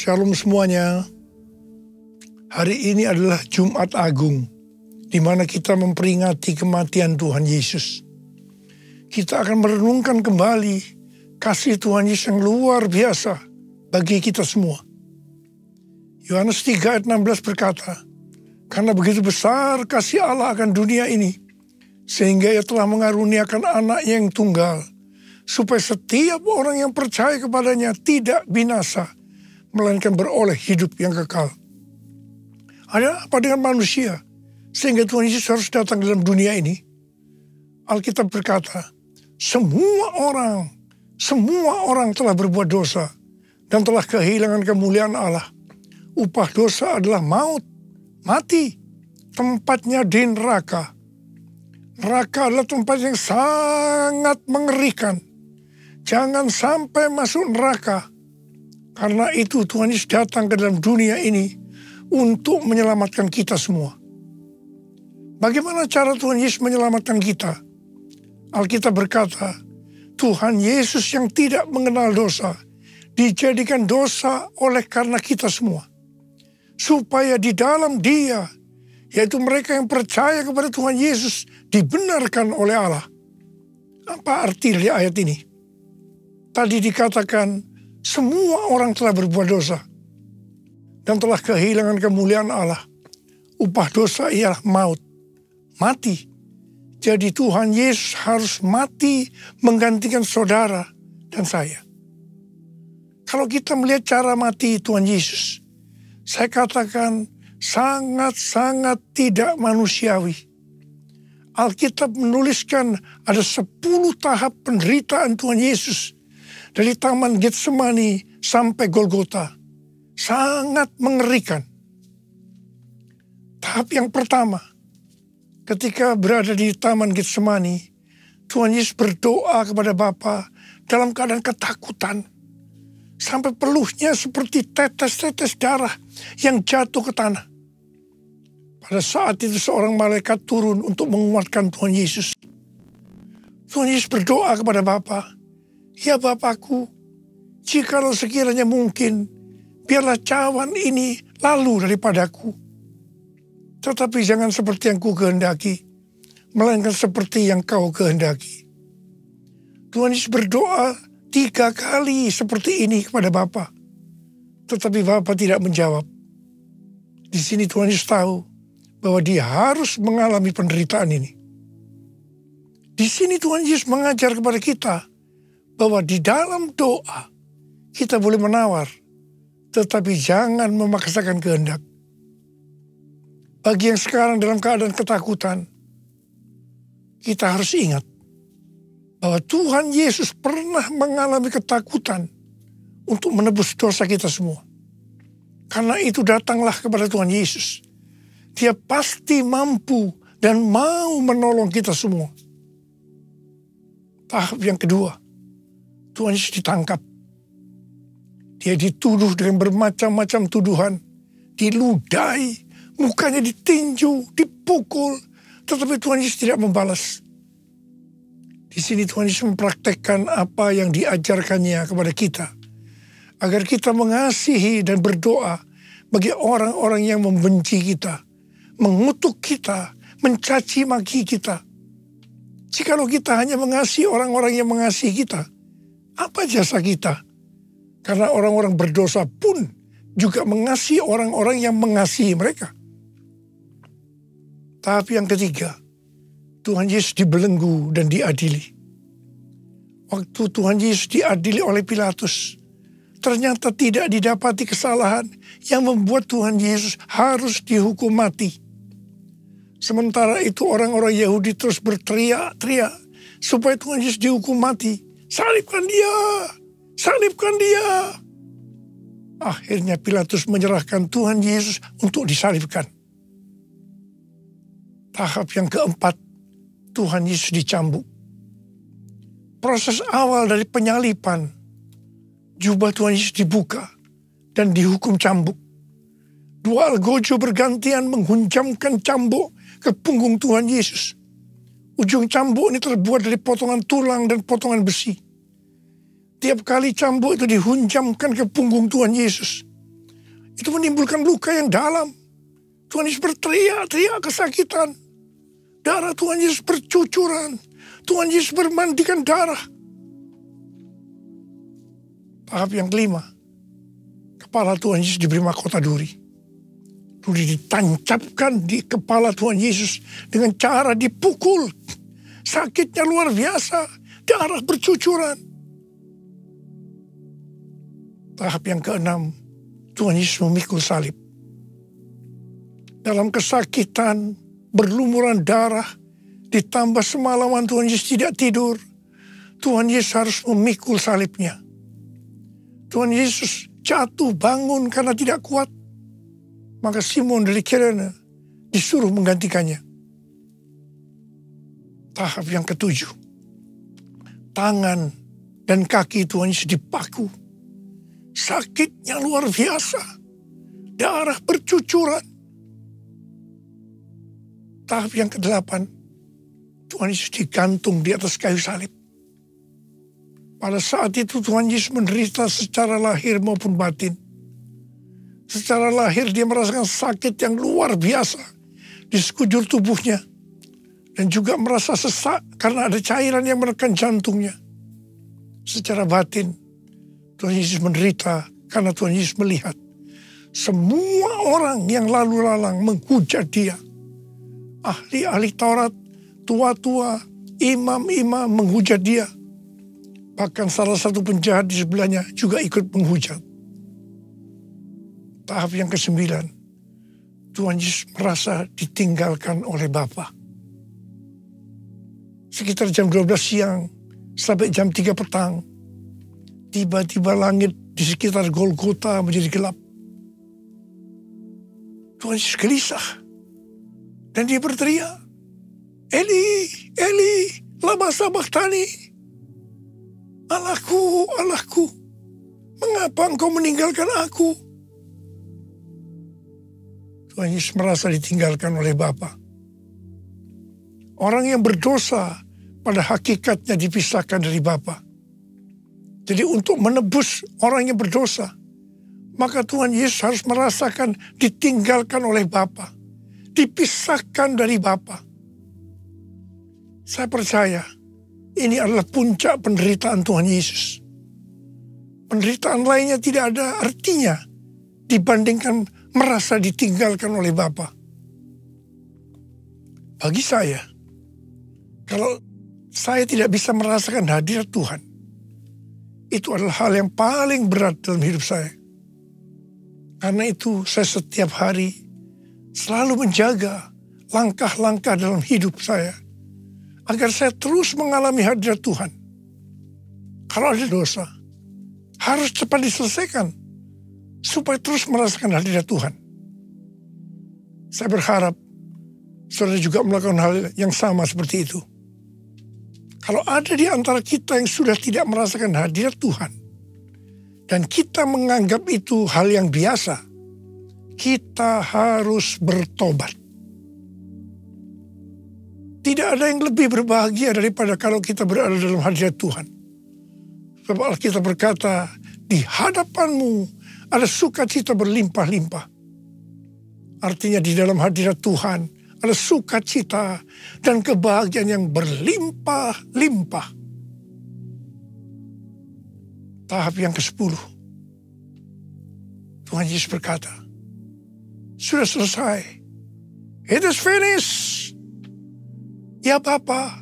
Shalom semuanya. Hari ini adalah Jumat Agung, di mana kita memperingati kematian Tuhan Yesus. Kita akan merenungkan kembali kasih Tuhan Yesus yang luar biasa bagi kita semua. Yohanes 3 ayat 16 berkata, "Karena begitu besar kasih Allah akan dunia ini, sehingga Ia telah mengaruniakan anaknya yang tunggal, supaya setiap orang yang percaya kepadanya tidak binasa, melainkan beroleh hidup yang kekal." Ada apa dengan manusia sehingga Tuhan Yesus harus datang dalam dunia ini? Alkitab berkata, semua orang telah berbuat dosa dan telah kehilangan kemuliaan Allah. Upah dosa adalah maut, mati, tempatnya di neraka. Neraka adalah tempat yang sangat mengerikan. Jangan sampai masuk neraka. Karena itu Tuhan Yesus datang ke dalam dunia ini untuk menyelamatkan kita semua. Bagaimana cara Tuhan Yesus menyelamatkan kita? Alkitab berkata, Tuhan Yesus yang tidak mengenal dosa, dijadikan dosa oleh karena kita semua. Supaya di dalam Dia, yaitu mereka yang percaya kepada Tuhan Yesus, dibenarkan oleh Allah. Apa arti dari ayat ini? Tadi dikatakan, semua orang telah berbuat dosa dan telah kehilangan kemuliaan Allah. Upah dosa ialah maut, mati. Jadi Tuhan Yesus harus mati menggantikan saudara dan saya. Kalau kita melihat cara mati Tuhan Yesus, saya katakan sangat-sangat tidak manusiawi. Alkitab menuliskan ada 10 tahap penderitaan Tuhan Yesus. Dari Taman Getsemani sampai Golgota. Sangat mengerikan. Tahap yang pertama, ketika berada di Taman Getsemani, Tuhan Yesus berdoa kepada Bapa dalam keadaan ketakutan. Sampai peluhnya seperti tetes-tetes darah yang jatuh ke tanah. Pada saat itu seorang malaikat turun untuk menguatkan Tuhan Yesus. Tuhan Yesus berdoa kepada Bapa, "Ya Bapakku, jikalau sekiranya mungkin, biarlah cawan ini lalu daripadaku. Tetapi jangan seperti yang ku kehendaki, melainkan seperti yang kau kehendaki." Tuhan Yesus berdoa 3 kali seperti ini kepada Bapa. Tetapi Bapa tidak menjawab. Di sini Tuhan Yesus tahu bahwa Dia harus mengalami penderitaan ini. Di sini Tuhan Yesus mengajar kepada kita bahwa di dalam doa kita boleh menawar, tetapi jangan memaksakan kehendak. Bagi yang sekarang dalam keadaan ketakutan, kita harus ingat bahwa Tuhan Yesus pernah mengalami ketakutan untuk menebus dosa kita semua. Karena itu datanglah kepada Tuhan Yesus. Dia pasti mampu dan mau menolong kita semua. Tahap yang kedua, Tuhan Yesus ditangkap. Dia dituduh dengan bermacam-macam tuduhan. Diludahi, mukanya ditinju, dipukul. Tetapi Tuhan Yesus tidak membalas. Di sini Tuhan Yesus mempraktekkan apa yang diajarkannya kepada kita. Agar kita mengasihi dan berdoa bagi orang-orang yang membenci kita. Mengutuk kita, mencaci maki kita. Jikalau kita hanya mengasihi orang-orang yang mengasihi kita, apa jasa kita? Karena orang-orang berdosa pun juga mengasihi orang-orang yang mengasihi mereka. Tahap yang ketiga, Tuhan Yesus dibelenggu dan diadili. Waktu Tuhan Yesus diadili oleh Pilatus, ternyata tidak didapati kesalahan yang membuat Tuhan Yesus harus dihukum mati. Sementara itu orang-orang Yahudi terus berteriak-teriak supaya Tuhan Yesus dihukum mati. Salibkan dia! Salibkan dia! Akhirnya Pilatus menyerahkan Tuhan Yesus untuk disalibkan. Tahap yang keempat, Tuhan Yesus dicambuk. Proses awal dari penyaliban, jubah Tuhan Yesus dibuka dan dihukum cambuk. 2 algojo bergantian menghunjamkan cambuk ke punggung Tuhan Yesus. Ujung cambuk ini terbuat dari potongan tulang dan potongan besi. Tiap kali cambuk itu dihunjamkan ke punggung Tuhan Yesus. Itu menimbulkan luka yang dalam. Tuhan Yesus berteriak-teriak kesakitan. Darah Tuhan Yesus bercucuran. Tuhan Yesus bermandikan darah. Tahap yang kelima, kepala Tuhan Yesus diberi mahkota duri. Duri ditancapkan di kepala Tuhan Yesus dengan cara dipukul. Sakitnya luar biasa. Darah bercucuran. Tahap yang keenam, Tuhan Yesus memikul salib. Dalam kesakitan, berlumuran darah, ditambah semalaman Tuhan Yesus tidak tidur. Tuhan Yesus harus memikul salibnya. Tuhan Yesus jatuh bangun karena tidak kuat. Maka Simon dari Kirene disuruh menggantikannya. Tahap yang ketujuh. Tangan dan kaki Tuhan Yesus dipaku. Sakitnya luar biasa. Darah bercucuran. Tahap yang ke-8, Tuhan Yesus digantung di atas kayu salib. Pada saat itu Tuhan Yesus menderita secara lahir maupun batin. Secara lahir dia merasakan sakit yang luar biasa di sekujur tubuhnya. Dan juga merasa sesak karena ada cairan yang menekan jantungnya. Secara batin, Tuhan Yesus menderita karena Tuhan Yesus melihat semua orang yang lalu lalang menghujat dia. Ahli-ahli Taurat, tua-tua, imam-imam menghujat dia. Bahkan salah satu penjahat di sebelahnya juga ikut menghujat. Tahap yang ke-9, Tuhan Yesus merasa ditinggalkan oleh Bapa. Sekitar jam 12 siang sampai jam 3 petang, tiba-tiba langit di sekitar Golgota menjadi gelap. Tuhan Yesus gelisah. Dan dia berteriak, Eli, Eli, lama sabachthani. Allahku, Allahku, mengapa engkau meninggalkan aku? Tuhan Yesus merasa ditinggalkan oleh Bapa. Orang yang berdosa pada hakikatnya dipisahkan dari Bapa. Jadi untuk menebus orang yang berdosa, maka Tuhan Yesus harus merasakan ditinggalkan oleh Bapa. Dipisahkan dari Bapa. Saya percaya ini adalah puncak penderitaan Tuhan Yesus. Penderitaan lainnya tidak ada artinya dibandingkan merasa ditinggalkan oleh Bapa. Bagi saya, kalau saya tidak bisa merasakan hadirat Tuhan, itu adalah hal yang paling berat dalam hidup saya. Karena itu saya setiap hari selalu menjaga langkah-langkah dalam hidup saya. Agar saya terus mengalami hadirat Tuhan. Kalau ada dosa, harus cepat diselesaikan. Supaya terus merasakan hadirat Tuhan. Saya berharap saudara juga melakukan hal yang sama seperti itu. Kalau ada di antara kita yang sudah tidak merasakan hadirat Tuhan. Dan kita menganggap itu hal yang biasa. Kita harus bertobat. Tidak ada yang lebih berbahagia daripada kalau kita berada dalam hadirat Tuhan. Sebab Alkitab berkata, di hadapanmu ada sukacita berlimpah-limpah. Artinya di dalam hadirat Tuhan ada sukacita dan kebahagiaan yang berlimpah-limpah. Tahap yang ke-10. Tuhan Yesus berkata, sudah selesai. It is finished. Ya Bapa,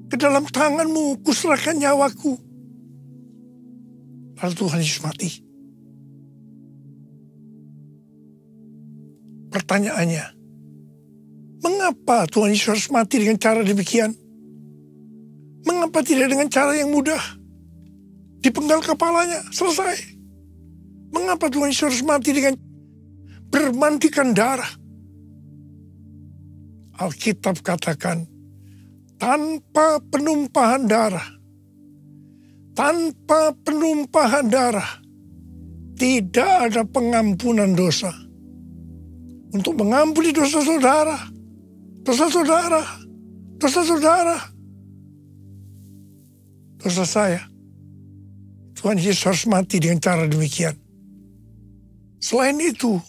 ke dalam tanganmu kuserahkan nyawaku. Lalu Tuhan Yesus mati. Pertanyaannya, mengapa Tuhan Yesus harus mati dengan cara demikian? Mengapa tidak dengan cara yang mudah? Dipenggal kepalanya, selesai. Mengapa Tuhan Yesus harus mati dengan bermandikan darah? Alkitab katakan, tanpa penumpahan darah, tidak ada pengampunan dosa. Untuk mengampuni dosa saudara, dosa saya, Tuhan Yesus harus mati dengan cara demikian. Selain itu,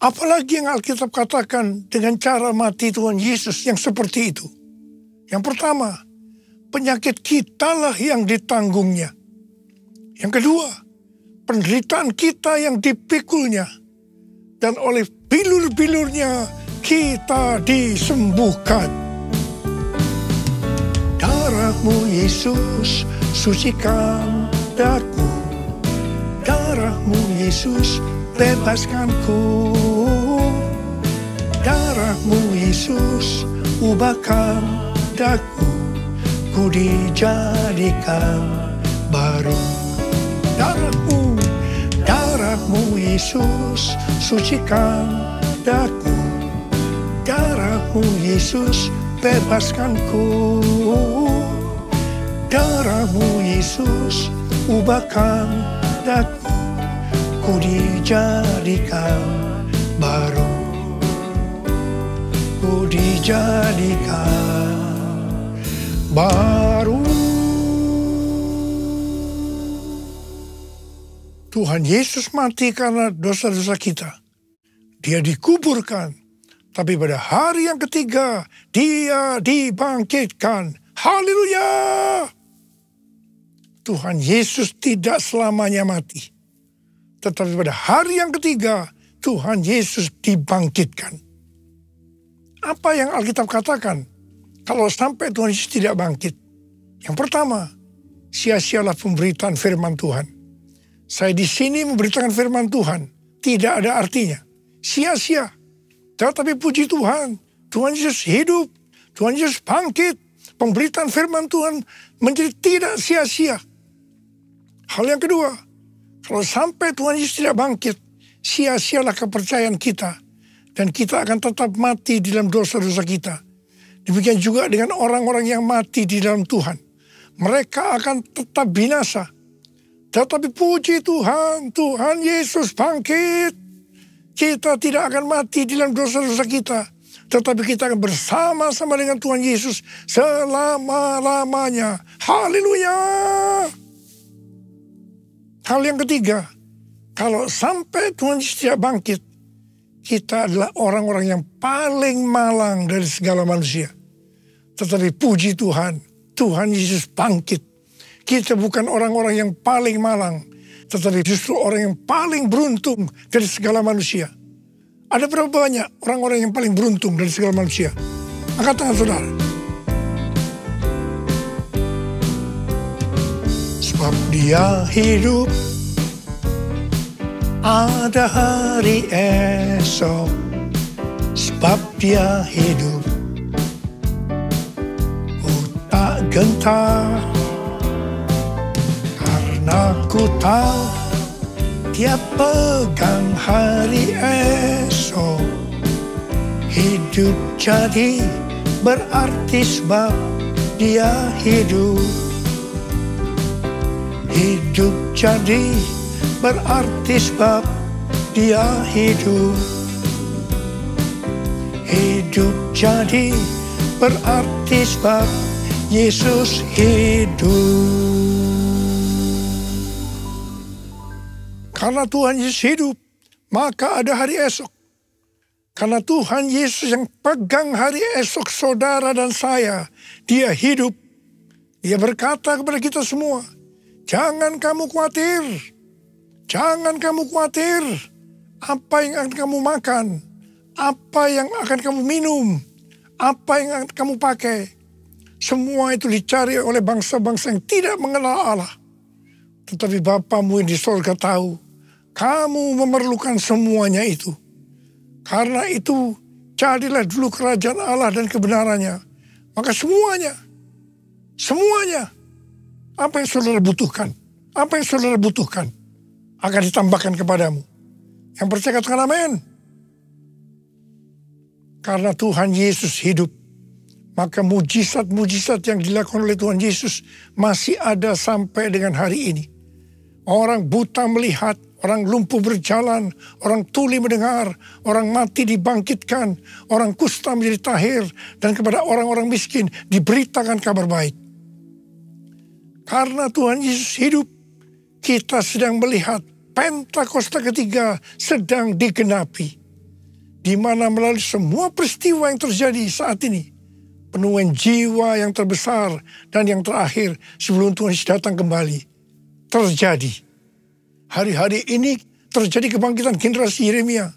apalagi yang Alkitab katakan dengan cara mati Tuhan Yesus yang seperti itu? Yang pertama, penyakit kitalah yang ditanggungnya. Yang kedua, penderitaan kita yang dipikulnya. Dan oleh bilur-bilurnya kita disembuhkan. Darah-Mu Yesus sucikan daku. Darah-Mu Yesus bebaskanku. Darah-Mu Yesus ubahkan daku. Ku dijadikan baru. Darah-Mu Yesus sucikan daku. Darah-Mu Yesus bebaskanku. Darah-Mu Yesus ubahkan daku. Ku dijadikan baru. Ku dijadikan baru. Tuhan Yesus mati karena dosa-dosa kita. Dia dikuburkan. Tapi pada hari yang ketiga, Dia dibangkitkan. Haleluya! Tuhan Yesus tidak selamanya mati. Tetapi pada hari yang ketiga, Tuhan Yesus dibangkitkan. Apa yang Alkitab katakan? Kalau sampai Tuhan Yesus tidak bangkit. Yang pertama, sia-sialah pemberitaan firman Tuhan. Saya di sini memberitakan firman Tuhan. Tidak ada artinya. Sia-sia. Tetapi puji Tuhan. Tuhan Yesus hidup. Tuhan Yesus bangkit. Pemberitaan firman Tuhan menjadi tidak sia-sia. Hal yang kedua. Kalau sampai Tuhan Yesus tidak bangkit. Sia-sialah kepercayaan kita. Dan kita akan tetap mati di dalam dosa-dosa kita. Demikian juga dengan orang-orang yang mati di dalam Tuhan. Mereka akan tetap binasa. Tetapi puji Tuhan, Tuhan Yesus bangkit. Kita tidak akan mati di dalam dosa-dosa kita. Tetapi kita akan bersama-sama dengan Tuhan Yesus selama-lamanya. Haleluya! Hal yang ketiga, kalau sampai Tuhan Yesus tidak bangkit, kita adalah orang-orang yang paling malang dari segala manusia. Tetapi puji Tuhan, Tuhan Yesus bangkit. Kita bukan orang-orang yang paling malang, tetapi justru orang yang paling beruntung dari segala manusia. Ada berapa banyak orang-orang yang paling beruntung dari segala manusia? Angkat tangan saudara. Sebab Dia hidup, ada hari esok. Sebab Dia hidup, ku tak gentar. Aku tahu Dia pegang hari esok. Hidup jadi berarti sebab Dia hidup. Hidup jadi berarti sebab Dia hidup. Hidup jadi berarti sebab Yesus hidup. Karena Tuhan Yesus hidup, maka ada hari esok. Karena Tuhan Yesus yang pegang hari esok saudara dan saya, Dia hidup. Dia berkata kepada kita semua, jangan kamu khawatir. Jangan kamu khawatir. Apa yang akan kamu makan? Apa yang akan kamu minum? Apa yang akan kamu pakai? Semua itu dicari oleh bangsa-bangsa yang tidak mengenal Allah. Tetapi Bapamu yang di surga tahu. Kamu memerlukan semuanya itu. Karena itu, carilah dulu kerajaan Allah dan kebenarannya. Maka semuanya, apa yang saudara butuhkan, akan ditambahkan kepadamu. Yang percaya katakan amin. Karena Tuhan Yesus hidup, maka mujizat-mujizat yang dilakukan oleh Tuhan Yesus masih ada sampai dengan hari ini. Orang buta melihat, orang lumpuh berjalan, orang tuli mendengar, orang mati dibangkitkan, orang kusta menjadi tahir, dan kepada orang-orang miskin diberitakan kabar baik. Karena Tuhan Yesus hidup, kita sedang melihat Pentakosta ketiga sedang digenapi. Di mana melalui semua peristiwa yang terjadi saat ini, penuaian jiwa yang terbesar dan yang terakhir sebelum Tuhan Yesus datang kembali terjadi. Hari-hari ini terjadi kebangkitan generasi Yeremia,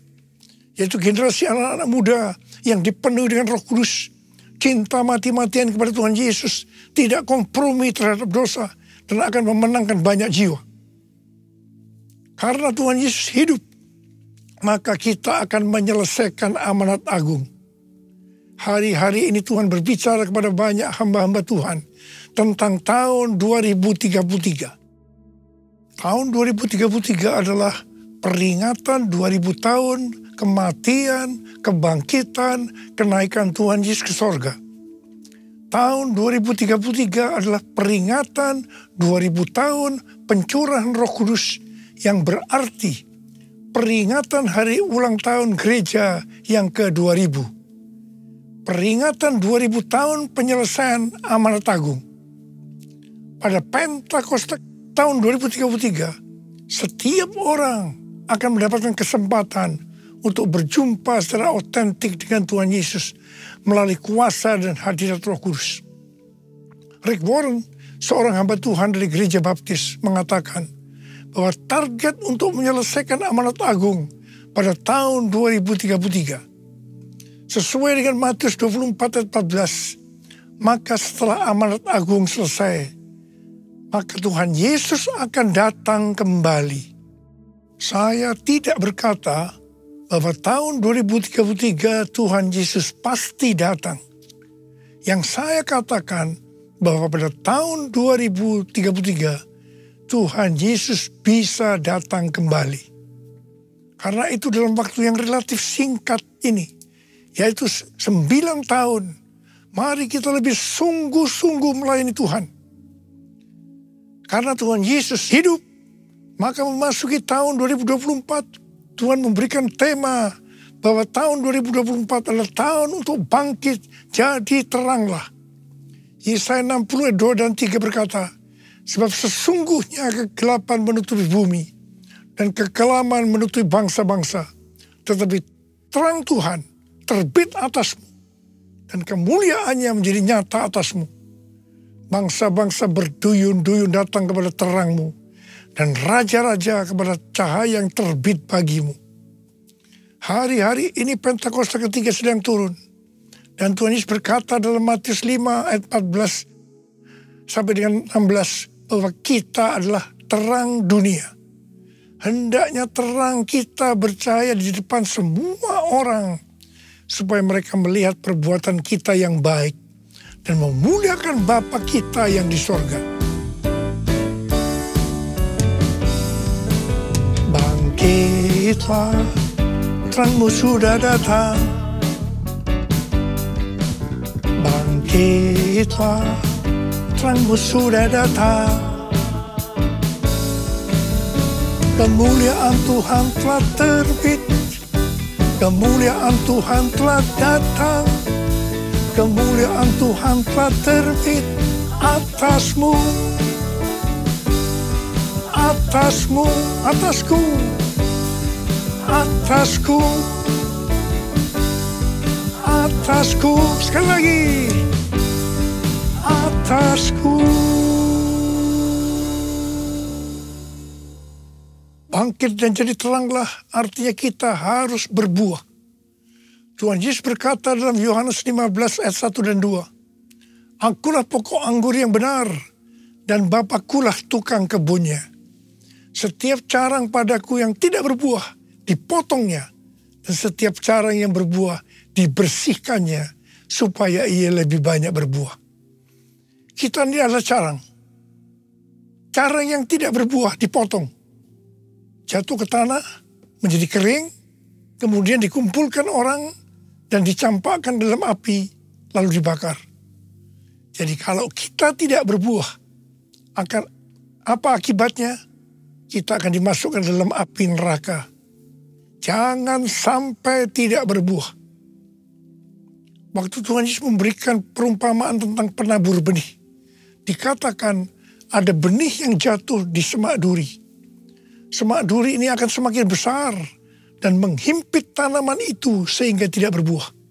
yaitu generasi anak-anak muda yang dipenuhi dengan Roh Kudus, cinta mati-matian kepada Tuhan Yesus, tidak kompromi terhadap dosa, dan akan memenangkan banyak jiwa. Karena Tuhan Yesus hidup, maka kita akan menyelesaikan amanat agung. Hari-hari ini Tuhan berbicara kepada banyak hamba-hamba Tuhan tentang tahun 2033. Tahun 2033 adalah peringatan 2000 tahun kematian, kebangkitan, kenaikan Tuhan Yesus ke sorga. Tahun 2033 adalah peringatan 2000 tahun pencurahan Roh Kudus, yang berarti peringatan hari ulang tahun gereja yang ke-2000. Peringatan 2000 tahun penyelesaian amanat agung. Pada Pentakosta tahun 2033, setiap orang akan mendapatkan kesempatan untuk berjumpa secara otentik dengan Tuhan Yesus melalui kuasa dan hadirat Roh Kudus. Rick Warren, seorang hamba Tuhan dari Gereja Baptis, mengatakan bahwa target untuk menyelesaikan amanat agung pada tahun 2033 sesuai dengan Matius 24 ayat 14, maka setelah amanat agung selesai, maka Tuhan Yesus akan datang kembali. Saya tidak berkata bahwa tahun 2033 Tuhan Yesus pasti datang. Yang saya katakan bahwa pada tahun 2033 Tuhan Yesus bisa datang kembali. Karena itu dalam waktu yang relatif singkat ini, yaitu 9 tahun, mari kita lebih sungguh-sungguh melayani Tuhan. Karena Tuhan Yesus hidup, maka memasuki tahun 2024, Tuhan memberikan tema bahwa tahun 2024 adalah tahun untuk bangkit, jadi teranglah. Yesaya 60 ayat 2 dan 3 berkata, sebab sesungguhnya kegelapan menutupi bumi dan kekelaman menutupi bangsa-bangsa. Tetapi terang Tuhan terbit atasmu dan kemuliaannya menjadi nyata atasmu. Bangsa-bangsa berduyun-duyun datang kepada terangmu dan raja-raja kepada cahaya yang terbit bagimu. Hari-hari ini Pentakosta ketiga sedang turun. Dan Tuhan Yesus berkata dalam Matius 5 ayat 14 sampai dengan 16, bahwa kita adalah terang dunia. Hendaknya terang kita bercahaya di depan semua orang, supaya mereka melihat perbuatan kita yang baik dan memuliakan Bapa kita yang di sorga. Bangkitlah, terangmu sudah datang. Bangkitlah, terangmu sudah datang. Kemuliaan Tuhan telah terbit, kemuliaan Tuhan telah datang, kemuliaan Tuhan telah terbit atasmu, atasmu, atasku, atasku, atasku, sekali lagi, atasku. Bangkit dan jadi teranglah artinya kita harus berbuah. Tuhan Yesus berkata dalam Yohanes 15 ayat 1 dan 2. Akulah pokok anggur yang benar dan Bapakulah tukang kebunnya. Setiap carang padaku yang tidak berbuah dipotongnya, dan setiap carang yang berbuah dibersihkannya supaya ia lebih banyak berbuah. Kita ini adalah carang. Carang yang tidak berbuah dipotong, jatuh ke tanah, menjadi kering, kemudian dikumpulkan orang dan dicampakkan dalam api, lalu dibakar. Jadi kalau kita tidak berbuah, akan apa akibatnya? Kita akan dimasukkan dalam api neraka. Jangan sampai tidak berbuah. Waktu Tuhan Yesus memberikan perumpamaan tentang penabur benih, dikatakan ada benih yang jatuh di semak duri. semak duri ini akan semakin besar dan menghimpit tanaman itu sehingga tidak berbuah.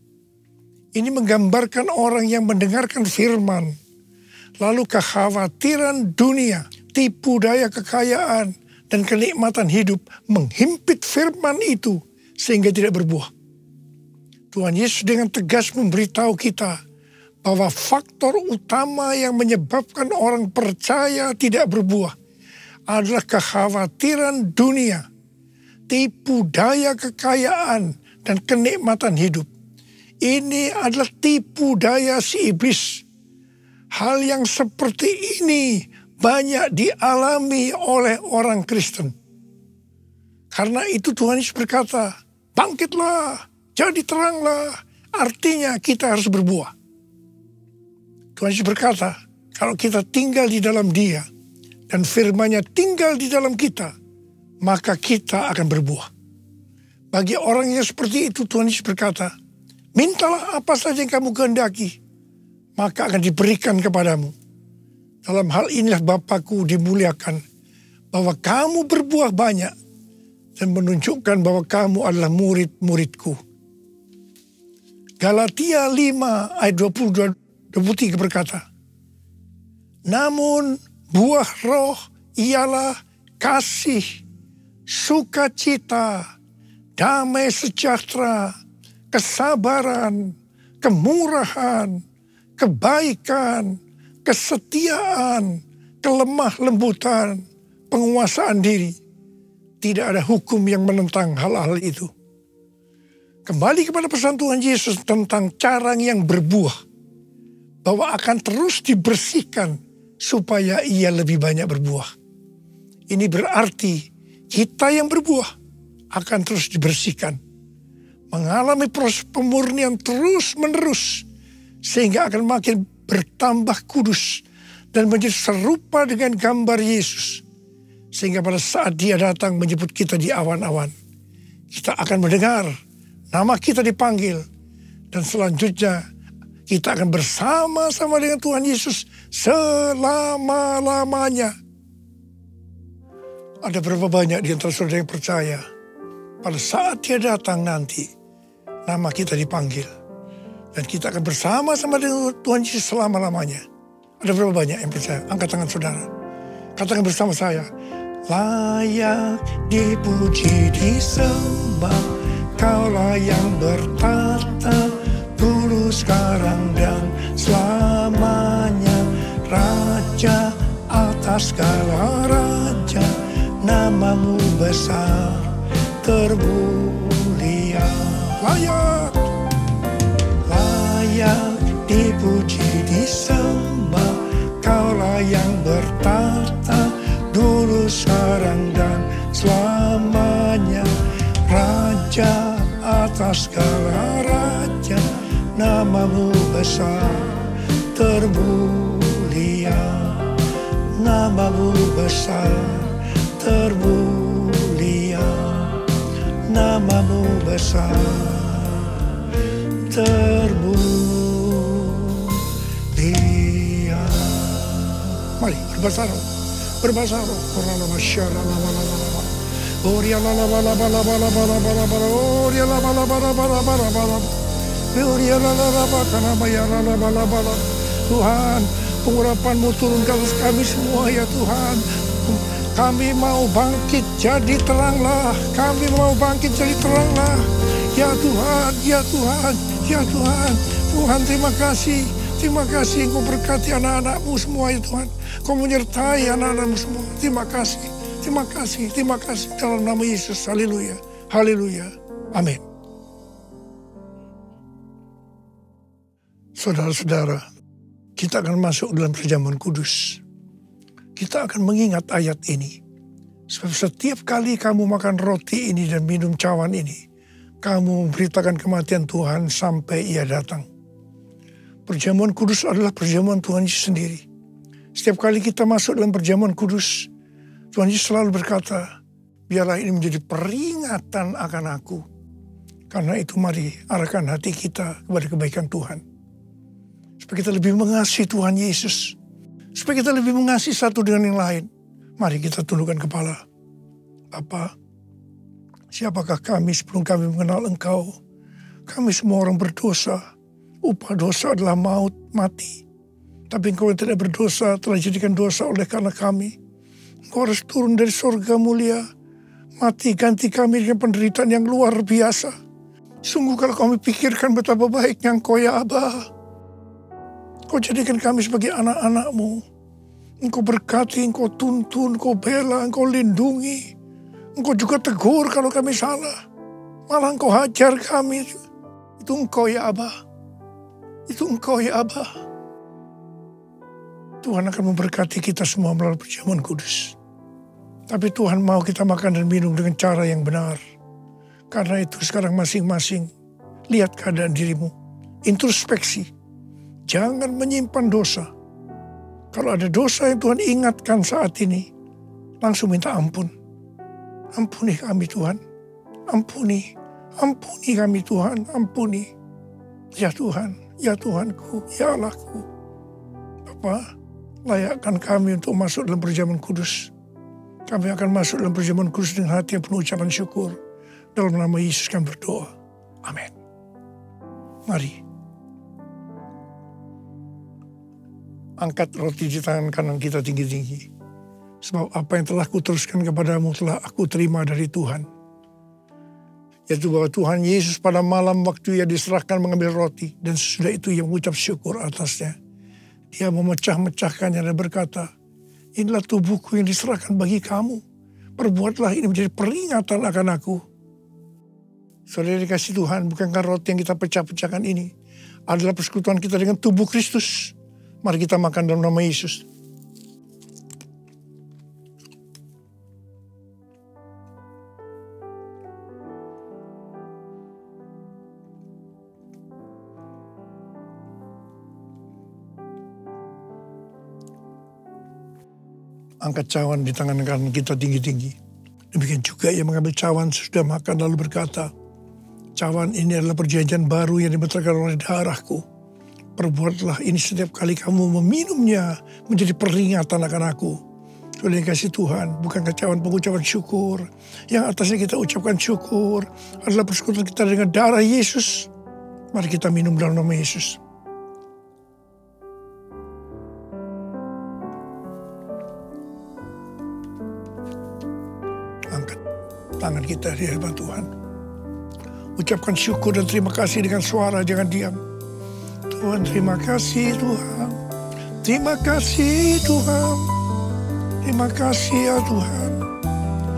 Ini menggambarkan orang yang mendengarkan firman, lalu kekhawatiran dunia, tipu daya kekayaan, dan kenikmatan hidup menghimpit firman itu sehingga tidak berbuah. Tuhan Yesus dengan tegas memberitahu kita bahwa faktor utama yang menyebabkan orang percaya tidak berbuah adalah kekhawatiran dunia, tipu daya kekayaan, dan kenikmatan hidup. Ini adalah tipu daya si iblis. Hal yang seperti ini banyak dialami oleh orang Kristen. Karena itu Tuhan Yesus berkata, bangkitlah, jadi teranglah. Artinya kita harus berbuah. Tuhan Yesus berkata, kalau kita tinggal di dalam Dia dan firman-Nya tinggal di dalam kita, maka kita akan berbuah. Bagi orang yang seperti itu, Tuhan Yesus berkata, mintalah apa saja yang kamu kehendaki, maka akan diberikan kepadamu. Dalam hal inilah Bapakku dimuliakan, bahwa kamu berbuah banyak dan menunjukkan bahwa kamu adalah murid-muridku. Galatia 5 ayat 22-23 berkata, namun buah roh ialah kasih, sukacita, damai sejahtera, kesabaran, kemurahan, kebaikan, kesetiaan, kelemah lembutan, penguasaan diri. Tidak ada hukum yang menentang hal-hal itu. Kembali kepada pesan Tuhan Yesus tentang cara yang berbuah, bahwa akan terus dibersihkan supaya ia lebih banyak berbuah. Ini berarti kita yang berbuah akan terus dibersihkan, mengalami proses pemurnian terus menerus, sehingga akan makin bertambah kudus dan menjadi serupa dengan gambar Yesus. Sehingga pada saat Dia datang menjemput kita di awan-awan, kita akan mendengar nama kita dipanggil. Dan selanjutnya kita akan bersama-sama dengan Tuhan Yesus selama-lamanya. Ada berapa banyak di antara saudara yang percaya pada saat Dia datang nanti, nama kita dipanggil. Dan kita akan bersama-sama dengan Tuhan Yesus selama-lamanya. Ada berapa banyak yang percaya? Angkat tangan saudara. Katakan bersama saya. Layak dipuji disembah, Kaulah yang bertata dulu, sekarang, dan selamanya. Raja atas segala raja, namamu besar termulia. Layak dipuji disembah, Kaulah yang bertata dulu, sekarang, dan selamanya. Raja atas segala raja, namamu besar termulia. Namamu besar termulia. Namamu besar termulia. Mari berbahasa roh. Berbahasa roh. Tuhan, pengurapan-Mu turun ke atas kami semua ya Tuhan. Kami mau bangkit jadi teranglah. Kami mau bangkit jadi teranglah. Ya Tuhan, ya Tuhan, ya Tuhan. Tuhan, terima kasih. Terima kasih Engkau berkati anak-anak-Mu semua ya Tuhan. Kau menyertai anak-anak-Mu semua. Terima kasih. Terima kasih, terima kasih dalam nama Yesus. Haleluya, haleluya, amin. Saudara-saudara, kita akan masuk dalam perjamuan kudus. Kita akan mengingat ayat ini. Sebab setiap kali kamu makan roti ini dan minum cawan ini, kamu memberitakan kematian Tuhan sampai Ia datang. Perjamuan kudus adalah perjamuan Tuhan Yesus sendiri. Setiap kali kita masuk dalam perjamuan kudus, Tuhan Yesus selalu berkata, biarlah ini menjadi peringatan akan aku. Karena itu mari arahkan hati kita kepada kebaikan Tuhan. Supaya kita lebih mengasihi Tuhan Yesus. Supaya kita lebih mengasihi satu dengan yang lain. Mari kita tundukkan kepala. Bapa, siapakah kami sebelum kami mengenal Engkau? Kami semua orang berdosa. Upah dosa adalah maut, mati. Tapi Engkau yang tidak berdosa telah dijadikan dosa oleh karena kami. Engkau harus turun dari surga mulia. Mati ganti kami dengan penderitaan yang luar biasa. Sungguh kalau kami pikirkan betapa baiknya Engkau ya Aba. Engkau jadikan kami sebagai anak-anak-Mu. Engkau berkati, Engkau tuntun, Engkau bela, Engkau lindungi. Engkau juga tegur kalau kami salah. Malah Engkau hajar kami. Itu Engkau ya Aba. Itu Engkau ya Aba. Tuhan akan memberkati kita semua melalui perjamuan kudus. Tapi Tuhan mau kita makan dan minum dengan cara yang benar. Karena itu sekarang masing-masing lihat keadaan dirimu. Introspeksi. Jangan menyimpan dosa. Kalau ada dosa yang Tuhan ingatkan saat ini, langsung minta ampun. Ampuni kami Tuhan. Ampuni. Ampuni kami Tuhan. Ampuni. Ya Tuhan. Ya Tuhanku. Ya Allahku. Bapa, layakkan kami untuk masuk dalam perjamuan kudus. Kami akan masuk dalam perjamuan kudus dengan hati yang penuh ucapan syukur. Dalam nama Yesus kami berdoa. Amin. Mari. Angkat roti di tangan kanan kita tinggi-tinggi. Sebab apa yang telah kuteruskan kepadamu telah aku terima dari Tuhan. Yaitu bahwa Tuhan Yesus pada malam waktu ia diserahkan mengambil roti. Dan sesudah itu ia mengucap syukur atasnya. Dia memecah-mecahkannya dan berkata, inilah tubuhku yang diserahkan bagi kamu. Perbuatlah ini menjadi peringatan akan aku. Saudara dikasih Tuhan, bukankah roti yang kita pecah-pecahkan ini adalah persekutuan kita dengan tubuh Kristus? Mari kita makan dalam nama Yesus. Angkat cawan di tangan kanan kita tinggi-tinggi. Demikian juga ia mengambil cawan sesudah makan lalu berkata, cawan ini adalah perjanjian baru yang dibenarkan oleh darahku. Perbuatlah ini setiap kali kamu meminumnya menjadi peringatan akan aku. Oleh kasih Tuhan, bukankah cawan pengucapan syukur yang atasnya kita ucapkan syukur adalah persekutuan kita dengan darah Yesus. Mari kita minum dalam nama Yesus. Angkat tangan kita di hadapan Tuhan. Ucapkan syukur dan terima kasih dengan suara, jangan diam. Tuhan, terima kasih Tuhan. Terima kasih Tuhan. Terima kasih ya Tuhan.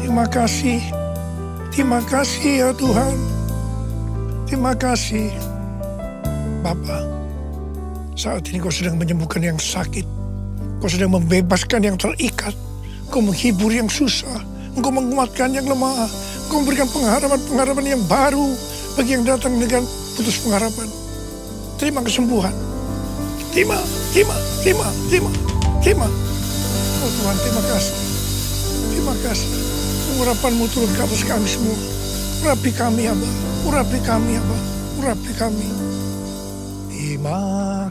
Terima kasih. Terima kasih ya Tuhan. Terima kasih. Bapa, saat ini kau sedang menyembuhkan yang sakit. Kau sedang membebaskan yang terikat. Kau menghibur yang susah. Engkau menguatkan yang lemah. Engkau memberikan pengharapan-pengharapan yang baru bagi yang datang dengan putus pengharapan. Terima kesembuhan. Terima. Oh Tuhan, terima kasih. Terima kasih. Urapan-Mu turun ke atas kami semua. Urapi kami, Aba. Urapi kami, Aba. Urapi kami. Terima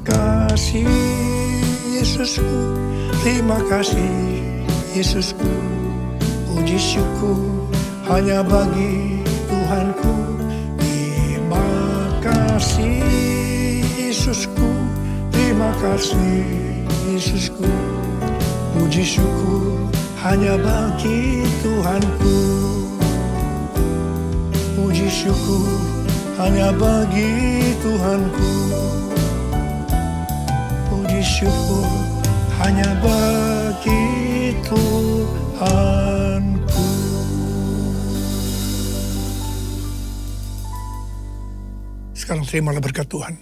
kasih, Yesusku. Terima kasih, Yesusku. Puji syukur hanya bagi Tuhanku. Terima kasih, Yesusku. Terima kasih, Yesusku. Puji syukur hanya bagi Tuhanku. Puji syukur hanya bagi Tuhanku. Puji syukur hanya bagi Tuhanku. Sekarang terimalah berkat Tuhan.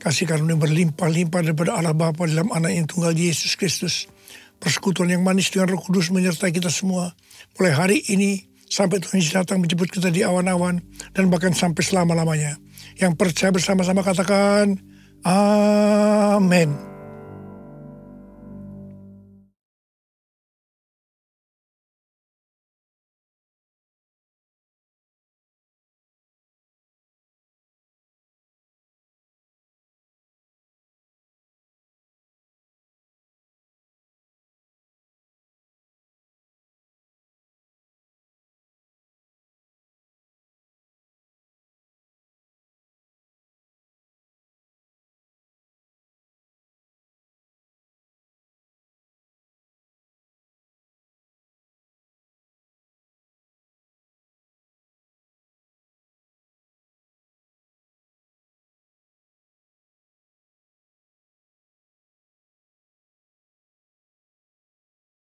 Kasih karunia berlimpah-limpah daripada Allah Bapa dalam Anak yang tunggal Yesus Kristus. Persekutuan yang manis dengan Roh Kudus menyertai kita semua. Mulai hari ini sampai Tuhan Yesus datang menjemput kita di awan-awan. Dan bahkan sampai selama-lamanya. Yang percaya bersama-sama katakan, Amin.